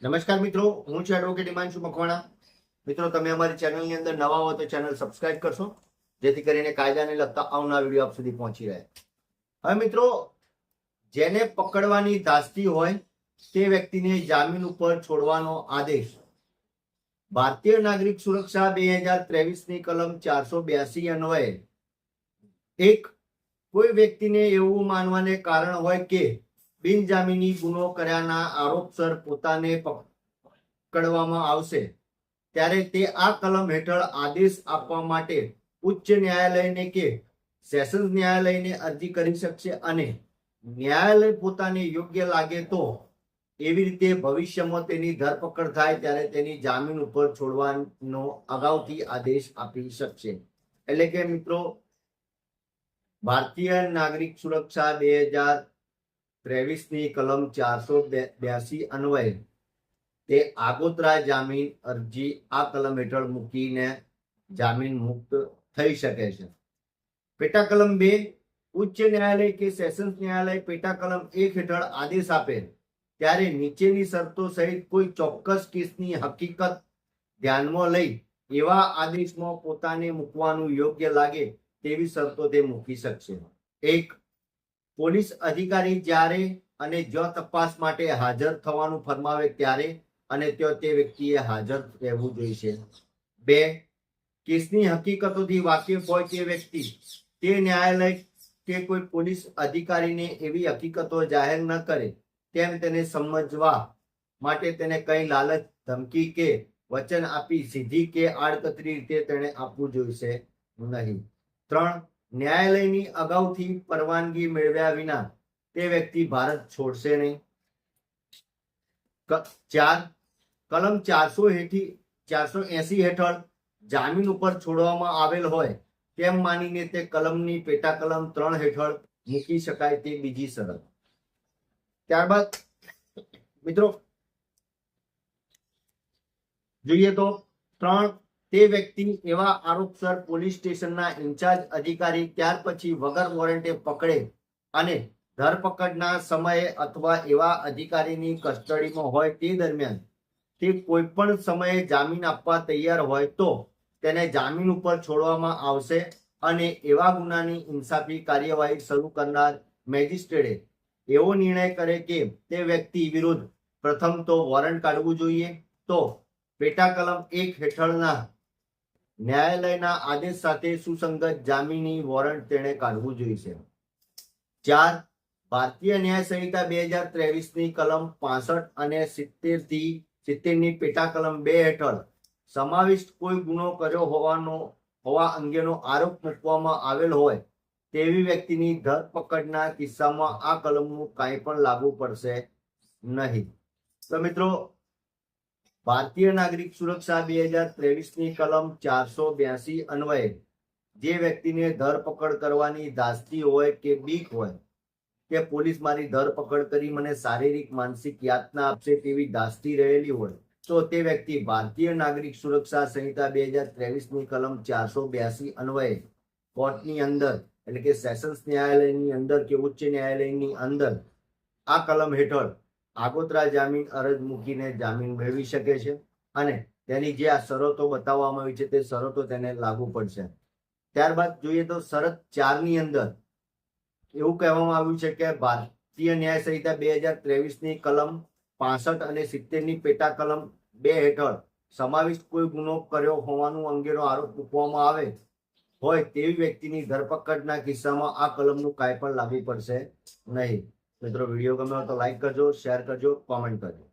નમસ્કાર મિત્રો, હું છું એડવોકેટ હિમાંશુ મકવાણા. મિત્રો, તમે અમારી ચેનલની અંદર નવા હો તો ચેનલ સબસ્ક્રાઇબ કરશો, જેથી કરીને કાયદાને લગતા આવનાર વિડીયો આપ સુધી પહોંચી રહે. હવે મિત્રો, જેને પકડવાની ધાસ્તી હોય તે વ્યક્તિને જામીન ઉપર છોડવાનો આદેશ ભારતીય નાગરિક સુરક્ષા 2023ની કલમ 482 અન્વયે એક કોઈ વ્યક્તિને એવું માનવાને કારણ હોય કે બિનજામીની ગુનો કર્યાના આરોપસર પોતાને પકડવામાં આવશે, ત્યારે તે આ કલમ હેઠળ આદેશ આપવા માટે ઉચ્ચ ન્યાયાલયને કે સેશન્સ ન્યાયાલયને અરજી કરી શકશે અને ન્યાયાલય પોતાને યોગ્ય લાગે તો એવી રીતે ભવિષ્યમાં તેની ધરપકડ થાય ત્યારે તેની જામીન ઉપર છોડવાનો અગાઉથી આદેશ આપી શકશે. એટલે કે મિત્રો, ભારતીય નાગરિક સુરક્ષા 2023ની કલમ 482 અન્વયે તે આગોતરા જામીન અરજી આ કલમ હેઠળ મૂકીને જામીન મુક્ત થઈ શકે છે. પેટા કલમ 2, ઉચ્ચ ન્યાયાલય કે સેશન્સ ન્યાયાલય પેટા કલમ 1 હેઠળ આદેશ આપે ત્યારે નીચેની શરતો સહિત કોઈ ચોક્કસ કેસની હકીકત ધ્યાનમાં લઈ એવા આદેશમાં પોતાને મૂકવાનું યોગ્ય લાગે તેવી શરતો તે મૂકી શકશે. 1. પોલીસ અધિકારી જ્યારે અને જો તપાસ માટે હાજર થવાનું ફરમાવે ત્યારે અને ત્યાં તે વ્યક્તિએ હાજર રહેવું જોઈએ. 2. કેસની હકીકતોથી વાકેફ હોય તે વ્યક્તિ તે ન્યાયાલય કે કોઈ પોલીસ અધિકારીને એવી હકીકતો જાહેર ન કરે તેમ તેને સમજવા માટે તેને કઈ લાલચ, ધમકી કે વચન આપી સીધી કે આડકતરી રીતે તેને આપવું જોઈશે નહીં. 3. ન્યાયાલયની અગાઉથી પરવાનગી મેળવ્યા વિના તે વ્યક્તિ ભારત છોડશે નહીં. 4. કલમ 480 હેઠળ જામીન ઉપર છોડવામાં આવેલ હોય તેમ માનીને તે કલમની પેટા કલમ 3 હેઠળ મૂકી શકાય તે બીજી શરત. ત્યારબાદ મિત્રો જોઈએ તો 3. તે વ્યક્તિ એવા આરોપસર પોલીસ સ્ટેશનના ઇન્ચાર્જ અધિકારી ત્યાર પછી વગર વોરંટે પકડે અને ધરપકડના સમયે અથવા એવા અધિકારીની કસ્ટડીમાં હોય તે દરમિયાન તે કોઈ પણ સમયે જામીન આપવા તૈયાર હોય તો તેને જામીન ઉપર છોડવામાં આવશે અને એવા ગુનાની ઇન્સાફી કાર્યવાહી શરૂ કરનાર મેજિસ્ટ્રેટે એવો નિર્ણય કરે કે તે વ્યક્તિ વિરુદ્ધ પ્રથમ તો વોરંટ કાઢવું જોઈએ તો પેટા કલમ 1 હેઠળના ન્યાયાલયના આદેશ સાથે સુસંગત જામીની વોરંટ તેણે કાઢવું જોઈએ. 4. ભારતીય ન્યાય સંહિતા 2023ની કલમ 65 અને 70ની પેટા કલમ 2 હેઠળ સમાવિષ્ટ કોઈ ગુનો કર્યો હોવા અંગેનો આરોપ મૂકવામાં આવેલ હોય તેવી વ્યક્તિની ધરપકડના કિસ્સામાં આ કલમનું કાંઈ પણ લાગુ પડશે નહીં. તો મિત્રો, ભારતીય નાગરિક સુરક્ષા 2023ની કલમ 482 અન્વયે જે વ્યક્તિને ધરપકડ કરવાની ધાસ્તી હોય કે બીક હોય કે પોલીસ મારી ધરપકડ કરી મને શારીરિક માનસિક યાતના આપશે તેવી ધાસ્તી રહેલી હોય તો તે વ્યક્તિ ભારતીય નાગરિક સુરક્ષા સંહિતા 2023ની કલમ 482 અન્વયે કોર્ટની અંદર એટલે કે સેશન્સ ન્યાયાલયની અંદર કે ઉચ્ચ ન્યાયાલયની અંદર આ કલમ હેઠળ આગોતરા જામીન અરજ મૂકીને જામીન મેળવી શકે છે અને તેની જે આ શરતો બતાવવામાં આવી છે તે શરતો તેને લાગુ પડશે. ત્યારબાદ જોઈએ તો શરત 4ની અંદર એવું કહેવામાં આવ્યું છે કે ભારતીય ન્યાય સંહિતા 2023ની કલમ 65 અને 70ની પેટા કલમ 2 હેઠળ સમાવિષ્ટ કોઈ ગુનો કર્યો હોવાનું અંગેનો આરોપ મૂકવામાં આવે હોય તેવી વ્યક્તિની ધરપકડના કિસ્સામાં આ કલમનું કાંઈ પણ લાગુ પડશે નહીં. મિત્રો, વિડીયો ગમ્યો તો લાઈક કરજો, શેર કરજો, કોમેન્ટ કરજો.